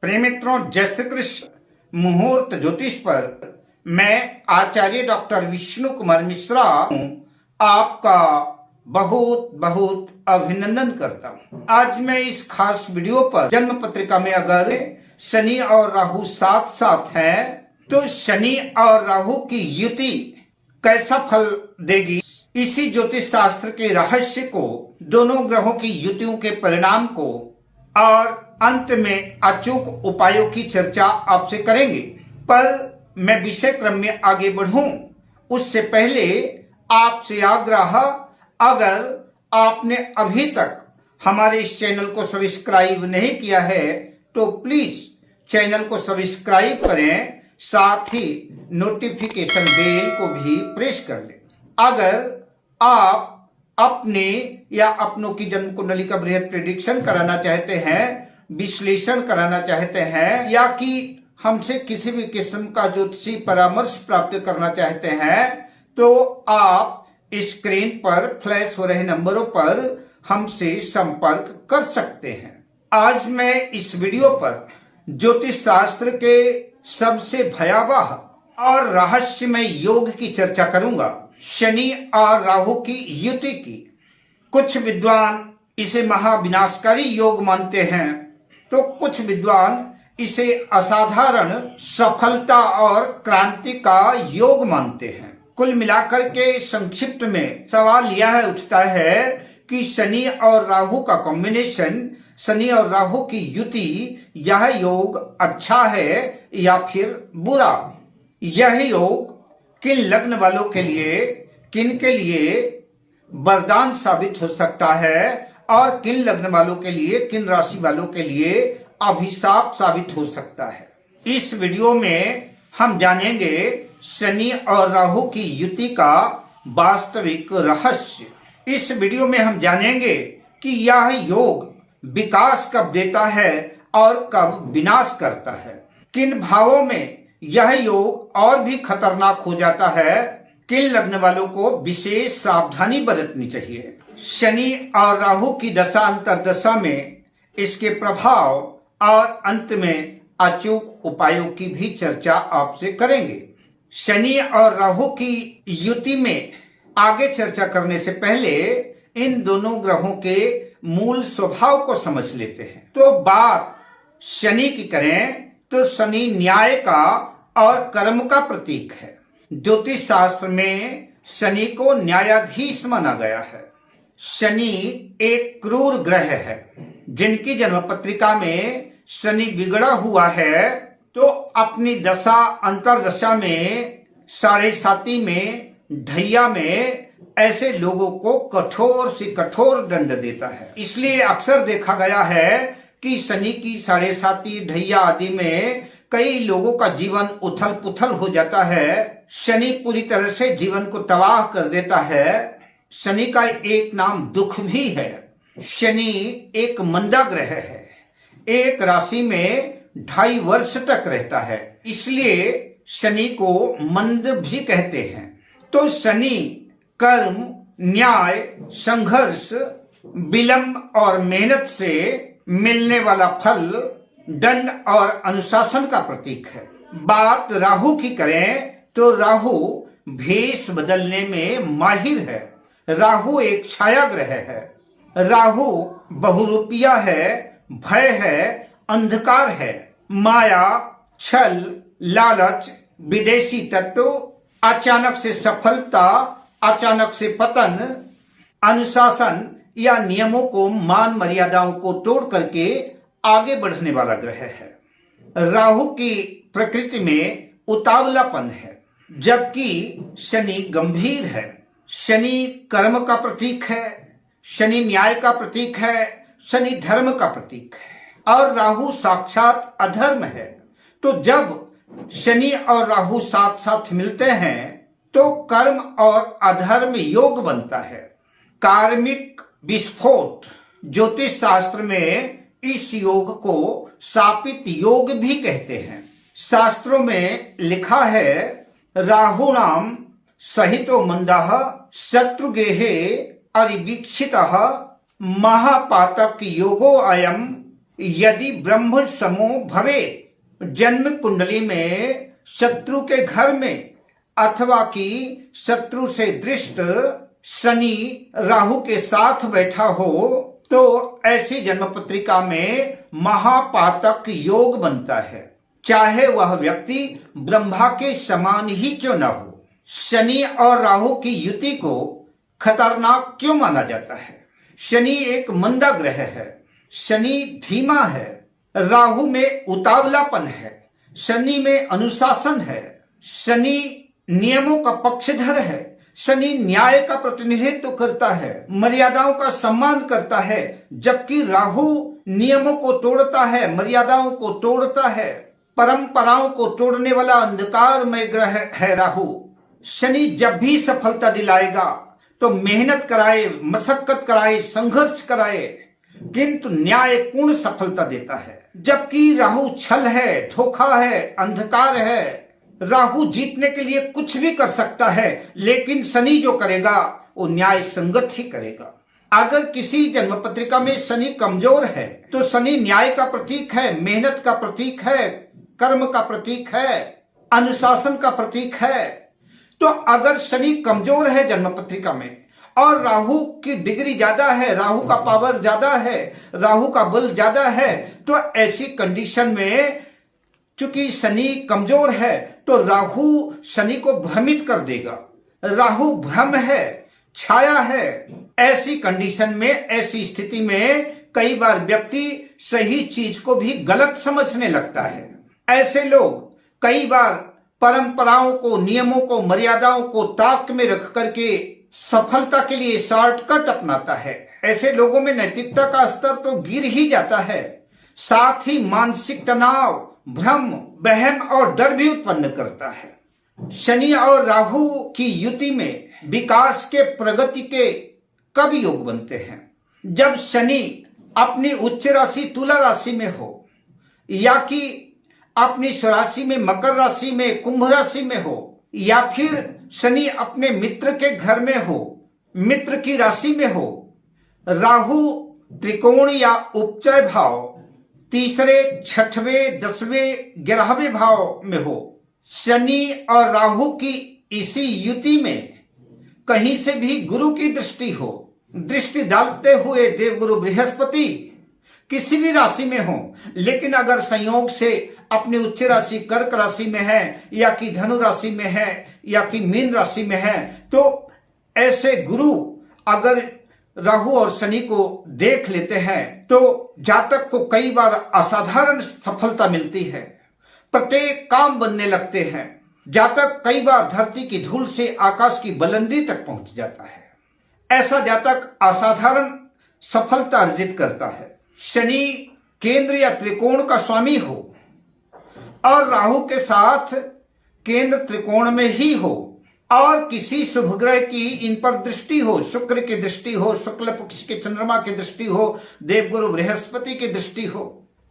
प्रिय मित्रों, जय श्री कृष्ण। मुहूर्त ज्योतिष पर मैं आचार्य डॉक्टर विष्णु कुमार मिश्रा आपका बहुत बहुत अभिनंदन करता हूँ। आज मैं इस खास वीडियो पर जन्म पत्रिका में अगर शनि और राहु साथ साथ हैं तो शनि और राहु की युति कैसा फल देगी, इसी ज्योतिष शास्त्र के रहस्य को, दोनों ग्रहों की युतियों के परिणाम को और अंत में अचूक उपायों की चर्चा आपसे करेंगे। पर मैं विषय क्रम में आगे बढ़ूं उससे पहले आपसे आग्रह, अगर आपने अभी तक हमारे इस चैनल को सब्सक्राइब नहीं किया है तो प्लीज चैनल को सब्सक्राइब करें, साथ ही नोटिफिकेशन बेल को भी प्रेस कर लें। अगर आप अपने या अपनों की जन्म कुंडली का बृहद प्रेडिक्शन कराना चाहते हैं, विश्लेषण कराना चाहते हैं, या कि हमसे किसी भी किस्म का ज्योतिषी परामर्श प्राप्त करना चाहते हैं, तो आप स्क्रीन पर फ्लैश हो रहे नंबरों पर हमसे संपर्क कर सकते हैं। आज मैं इस वीडियो पर ज्योतिष शास्त्र के सबसे भयावह और रहस्यमय योग की चर्चा करूंगा, शनि और राहु की युति की। कुछ विद्वान इसे महाविनाशकारी योग मानते हैं तो कुछ विद्वान इसे असाधारण सफलता और क्रांति का योग मानते हैं। कुल मिलाकर के संक्षिप्त में सवाल यह उठता है कि शनि और राहु का कॉम्बिनेशन, शनि और राहु की युति, यह योग अच्छा है या फिर बुरा। यह योग किन लग्न वालों के लिए, किन के लिए वरदान साबित हो सकता है और किन लग्न वालों के लिए, किन राशि वालों के लिए अभिशाप साबित हो सकता है। इस वीडियो में हम जानेंगे शनि और राहु की युति का वास्तविक रहस्य। इस वीडियो में हम जानेंगे कि यह योग विकास कब देता है और कब विनाश करता है, किन भावों में यह योग और भी खतरनाक हो जाता है, किन लग्न वालों को विशेष सावधानी बरतनी चाहिए। शनि और राहु की दशा अंतरदशा में इसके प्रभाव और अंत में अचूक उपायों की भी चर्चा आपसे करेंगे। शनि और राहु की युति में आगे चर्चा करने से पहले इन दोनों ग्रहों के मूल स्वभाव को समझ लेते हैं। तो बात शनि की करें तो शनि न्याय का और कर्म का प्रतीक है। ज्योतिष शास्त्र में शनि को न्यायाधीश माना गया है। शनि एक क्रूर ग्रह है। जिनकी जन्म पत्रिका में शनि बिगड़ा हुआ है तो अपनी दशा अंतरदशा में, साढ़े साती में, ढैया में ऐसे लोगों को कठोर से कठोर दंड देता है। इसलिए अक्सर देखा गया है कि शनि की साढ़े साती, ढैया आदि में कई लोगों का जीवन उथल पुथल हो जाता है। शनि पूरी तरह से जीवन को तबाह कर देता है। शनि का एक नाम दुख भी है। शनि एक मंदा ग्रह है, एक राशि में 2.5 वर्ष तक रहता है, इसलिए शनि को मंद भी कहते हैं। तो शनि कर्म, न्याय, संघर्ष, विलंब और मेहनत से मिलने वाला फल, दंड और अनुशासन का प्रतीक है। बात राहु की करें तो राहु भेष बदलने में माहिर है। राहु एक छाया ग्रह है। राहु बहुरूपिया है, भय है, अंधकार है, माया, छल, लालच, विदेशी तत्व, अचानक से सफलता, अचानक से पतन, अनुशासन या नियमों को, मान मर्यादाओं को तोड़ करके आगे बढ़ने वाला ग्रह है। राहु की प्रकृति में उतावलापन है, जबकि शनि गंभीर है। शनि कर्म का प्रतीक है, शनि न्याय का प्रतीक है, शनि धर्म का प्रतीक है और राहु साक्षात अधर्म है। तो जब शनि और राहु साथ साथ मिलते हैं तो कर्म और अधर्म योग बनता है। कार्मिक विस्फोट, ज्योतिष शास्त्र में इस योग को शापित योग भी कहते हैं। शास्त्रों में लिखा है, राहुणाम सहितो मंदः शत्रुगेहे अरिवीक्षितः महापातक योगो अयम यदि ब्रह्म समो भवे, जन्म कुंडली में शत्रु के घर में अथवा कि शत्रु से दृष्ट शनि राहु के साथ बैठा हो तो ऐसी जन्म पत्रिका में महापातक योग बनता है, चाहे वह व्यक्ति ब्रह्मा के समान ही क्यों न हो। शनि और राहु की युति को खतरनाक क्यों माना जाता है? शनि एक मंदा ग्रह है, शनि धीमा है, राहु में उतावलापन है, शनि में अनुशासन है, शनि नियमों का पक्षधर है, शनि न्याय का प्रतिनिधित्व करता है, मर्यादाओं का सम्मान करता है, जबकि राहु नियमों को तोड़ता है, मर्यादाओं को तोड़ता है, परंपराओं को तोड़ने वाला अंधकारमय ग्रह है राहु। शनि जब भी सफलता दिलाएगा तो मेहनत कराए, मशक्कत कराए, संघर्ष कराए, किंतु न्यायपूर्ण सफलता देता है। जबकि राहु छल है, धोखा है, अंधकार है। राहु जीतने के लिए कुछ भी कर सकता है, लेकिन शनि जो करेगा वो न्याय संगत ही करेगा। अगर किसी जन्म पत्रिका में शनि कमजोर है तो शनि न्याय का प्रतीक है, मेहनत का प्रतीक है, कर्म का प्रतीक है, अनुशासन का प्रतीक है। तो अगर शनि कमजोर है जन्म पत्रिका में और राहु की डिग्री ज्यादा है, राहु का पावर ज्यादा है, राहु का बल ज्यादा है, तो ऐसी कंडीशन में चूंकि शनि कमजोर है तो राहु शनि को भ्रमित कर देगा। राहु भ्रम है, छाया है। ऐसी कंडीशन में, ऐसी स्थिति में कई बार व्यक्ति सही चीज को भी गलत समझने लगता है। ऐसे लोग कई बार परंपराओं को, नियमों को, मर्यादाओं को ताक में रख करके सफलता के लिए शॉर्टकट अपनाता है। ऐसे लोगों में नैतिकता का स्तर तो गिर ही जाता है, साथ ही मानसिक तनाव, भ्रम, वहम और डर भी उत्पन्न करता है। शनि और राहु की युति में विकास के, प्रगति के कब योग बनते हैं? जब शनि अपनी उच्च राशि तुला राशि में हो, या कि अपनी स्वराशि में मकर राशि में, कुंभ राशि में हो, या फिर शनि अपने मित्र के घर में हो, मित्र की राशि में हो। राहु त्रिकोण या उपचय भाव, तीसरे, छठवें, 10वें, 11वें भाव में हो। शनि और राहु की इसी युति में कहीं से भी गुरु की दृष्टि हो, दृष्टि डालते हुए देवगुरु बृहस्पति किसी भी राशि में हो, लेकिन अगर संयोग से अपनी उच्च राशि कर्क राशि में है, या कि धनु राशि में है, या कि मीन राशि में है, तो ऐसे गुरु अगर राहु और शनि को देख लेते हैं तो जातक को कई बार असाधारण सफलता मिलती है, प्रत्येक काम बनने लगते हैं। जातक कई बार धरती की धूल से आकाश की बुलंदी तक पहुंच जाता है। ऐसा जातक असाधारण सफलता अर्जित करता है। शनि केंद्र या त्रिकोण का स्वामी हो और राहु के साथ केंद्र त्रिकोण में ही हो, और किसी शुभ ग्रह की इन पर दृष्टि हो, शुक्र की दृष्टि हो, शुक्ल पक्ष के चंद्रमा की दृष्टि हो, देवगुरु बृहस्पति की दृष्टि हो,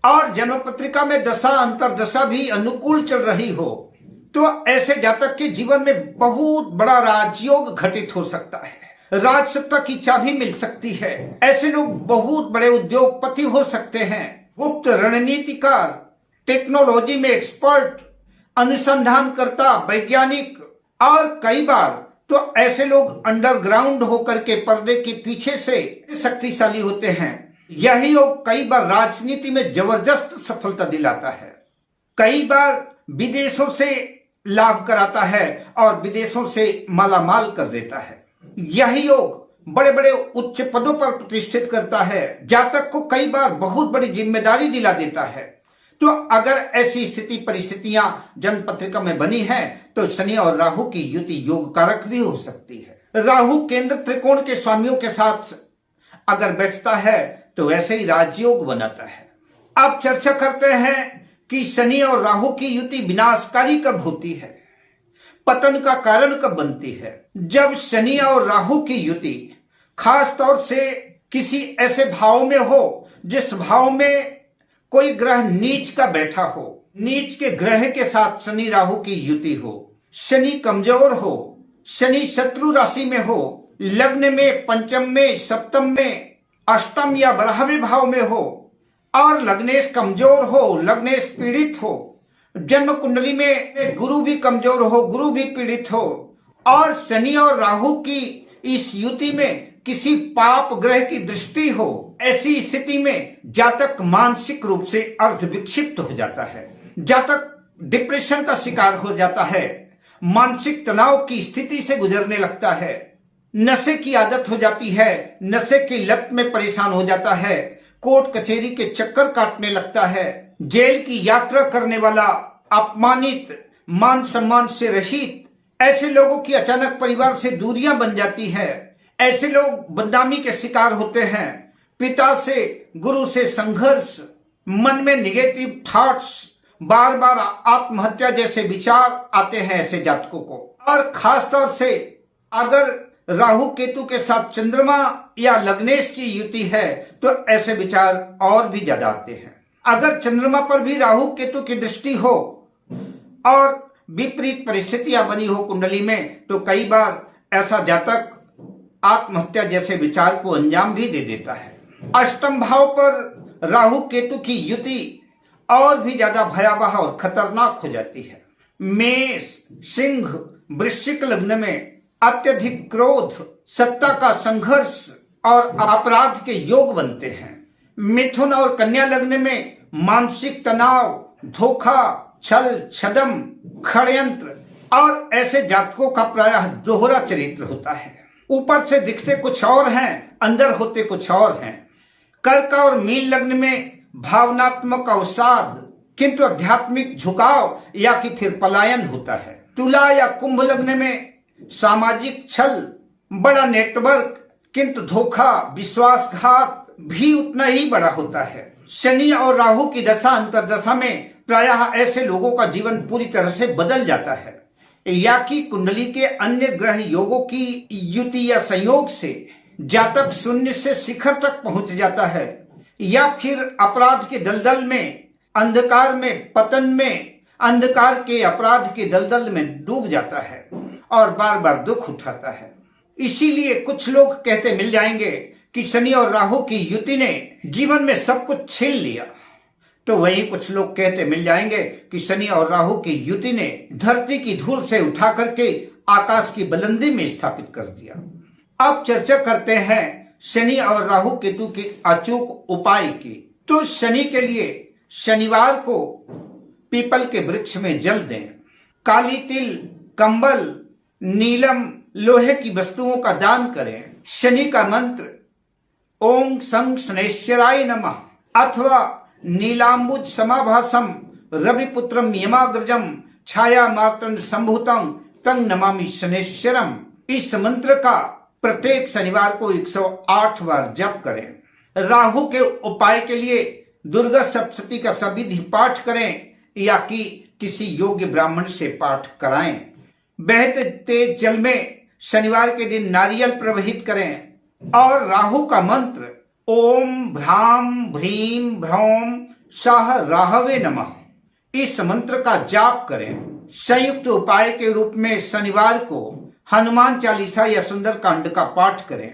और जन्म पत्रिका में दशा अंतरदशा भी अनुकूल चल रही हो, तो ऐसे जातक के जीवन में बहुत बड़ा राजयोग घटित हो सकता है। राजसत्ता की चाबी मिल सकती है। ऐसे लोग बहुत बड़े उद्योगपति हो सकते हैं, गुप्त रणनीतिकार, टेक्नोलॉजी में एक्सपर्ट, अनुसंधानकर्ता, वैज्ञानिक, और कई बार तो ऐसे लोग अंडरग्राउंड होकर के पर्दे के पीछे से शक्तिशाली होते हैं। यही योग कई बार राजनीति में जबरदस्त सफलता दिलाता है, कई बार विदेशों से लाभ कराता है और विदेशों से मालामाल कर देता है। यही योग बड़े बड़े उच्च पदों पर प्रतिष्ठित करता है, जातक को कई बार बहुत बड़ी जिम्मेदारी दिला देता है। तो अगर ऐसी स्थिति परिस्थितियां जन्म पत्रिका में बनी है तो शनि और राहु की युति योग कारक भी हो सकती है। राहु केंद्र त्रिकोण के स्वामियों के साथ अगर बैठता है तो वैसे ही राजयोग बनाता है। अब चर्चा करते हैं कि शनि और राहु की युति विनाशकारी कब होती है, पतन का कारण कब बनती है। जब शनि और राहु की युति खास तौर से किसी ऐसे भाव में हो जिस भाव में कोई ग्रह नीच का बैठा हो, नीच के ग्रह के साथ शनि राहु की युति हो, शनि कमजोर हो, शनि शत्रु राशि में हो, लग्न में, पंचम में, सप्तम में, अष्टम या 12वें भाव में हो, और लग्नेश कमजोर हो, लग्नेश पीड़ित हो, जन्म कुंडली में गुरु भी कमजोर हो, गुरु भी पीड़ित हो, और शनि और राहु की इस युति में किसी पाप ग्रह की दृष्टि हो, ऐसी स्थिति में जातक मानसिक रूप से अर्ध विक्षिप्त हो जाता है, जातक डिप्रेशन का शिकार हो जाता है, मानसिक तनाव की स्थिति से गुजरने लगता है, नशे की आदत हो जाती है, नशे की लत में परेशान हो जाता है, कोर्ट कचहरी के चक्कर काटने लगता है, जेल की यात्रा करने वाला, अपमानित, मान सम्मान से रहित, ऐसे लोगों की अचानक परिवार से दूरियां बन जाती है, ऐसे लोग बदनामी के शिकार होते हैं, पिता से, गुरु से संघर्ष, मन में निगेटिव थॉट्स, बार बार आत्महत्या जैसे विचार आते हैं ऐसे जातकों को। और खास तौर से अगर राहु केतु के साथ चंद्रमा या लग्नेश की युति है तो ऐसे विचार और भी ज्यादा आते हैं। अगर चंद्रमा पर भी राहु केतु की दृष्टि हो और विपरीत परिस्थितियां बनी हो कुंडली में तो कई बार ऐसा जातक आत्महत्या जैसे विचार को अंजाम भी दे देता है। अष्टम भाव पर राहु केतु की युति और भी ज्यादा भयावह और खतरनाक हो जाती है। मेष, सिंह, वृश्चिक लग्न में अत्यधिक क्रोध, सत्ता का संघर्ष और अपराध के योग बनते हैं। मिथुन और कन्या लग्न में मानसिक तनाव, धोखा, छल, छदम, षड्यंत्र और ऐसे जातकों का प्रायः दोहरा चरित्र होता है। ऊपर से दिखते कुछ और हैं, अंदर होते कुछ और हैं। कर्क और मीन लग्न में भावनात्मक अवसाद किंतु आध्यात्मिक झुकाव या कि फिर पलायन होता है। तुला या कुंभ लग्न में सामाजिक छल, बड़ा नेटवर्क किंतु धोखा, विश्वासघात भी उतना ही बड़ा होता है। शनि और राहु की दशा अंतर्दशा में प्रायः ऐसे लोगों का जीवन पूरी तरह से बदल जाता है, या कि कुंडली के अन्य ग्रह योगों की युति या संयोग से जातक शून्य से शिखर तक पहुंच जाता है, या फिर अपराध के दलदल में, अंधकार में, पतन में, अंधकार के अपराध के दलदल में डूब जाता है और बार बार दुख उठाता है। इसीलिए कुछ लोग कहते मिल जाएंगे कि शनि और राहु की युति ने जीवन में सब कुछ छीन लिया, तो वहीं कुछ लोग कहते मिल जाएंगे कि शनि और राहु की युति ने धरती की धूल से उठा करके आकाश की बुलंदी में स्थापित कर दिया। अब चर्चा करते हैं शनि और राहु केतु के अचूक उपाय की। तो शनि के लिए शनिवार को पीपल के वृक्ष में जल दें, काली तिल, कंबल, नीलम, लोहे की वस्तुओं का दान करें। शनि का मंत्र ओम सं शनैश्चराय नमः अथवा नीलांबुज समाभासम रविपुत्रम यमाग्रजम छाया मार्तंड संभूतम तंग नमामि शनैश्चरम, इस मंत्र का प्रत्येक शनिवार को 108 बार जप करें। राहु के उपाय के लिए दुर्गा सप्तशती का सविधि पाठ करें या कि किसी योग्य ब्राह्मण से पाठ कराएं। बहते तेज जल में शनिवार के दिन नारियल प्रवहित करें और राहु का मंत्र ओम भ्राम भ्रीम भ्रौम सह राहवे नमः, इस मंत्र का जाप करें। संयुक्त उपाय के रूप में शनिवार को हनुमान चालीसा या सुंदरकांड का पाठ करें।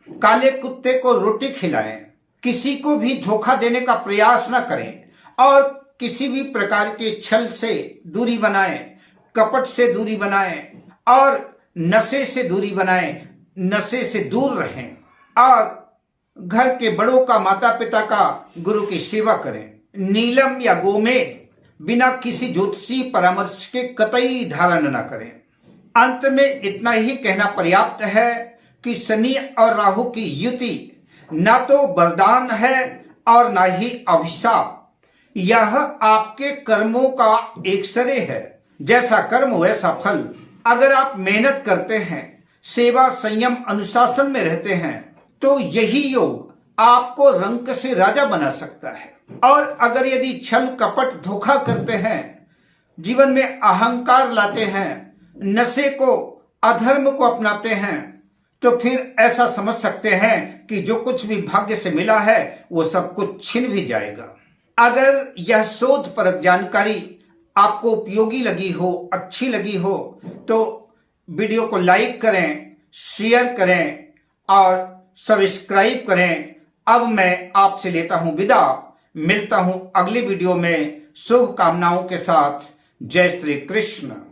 काले कुत्ते को रोटी खिलाएं, किसी को भी धोखा देने का प्रयास न करें और किसी भी प्रकार के छल से दूरी बनाएं, कपट से दूरी बनाएं और नशे से दूरी बनाएं, नशे से दूर रहें और घर के बड़ों का, माता पिता का, गुरु की सेवा करें। नीलम या गोमेद बिना किसी ज्योतिषी परामर्श के कतई धारण न करें। अंत में इतना ही कहना पर्याप्त है कि शनि और राहु की युति न तो वरदान है और न ही अभिशाप, यह आपके कर्मों का एक्सरे है। जैसा कर्म वैसा फल। अगर आप मेहनत करते हैं, सेवा, संयम, अनुशासन में रहते हैं तो यही योग आपको रंक से राजा बना सकता है। और अगर यदि छल, कपट, धोखा करते हैं, जीवन में अहंकार लाते हैं, नशे को, अधर्म को अपनाते हैं, तो फिर ऐसा समझ सकते हैं कि जो कुछ भी भाग्य से मिला है वो सब कुछ छिन भी जाएगा। अगर यह शोध परक जानकारी आपको उपयोगी लगी हो, अच्छी लगी हो तो वीडियो को लाइक करें, शेयर करें और सब्सक्राइब करें। अब मैं आपसे लेता हूं विदा। मिलता हूं अगली वीडियो में शुभकामनाओं के साथ। जय श्री कृष्ण।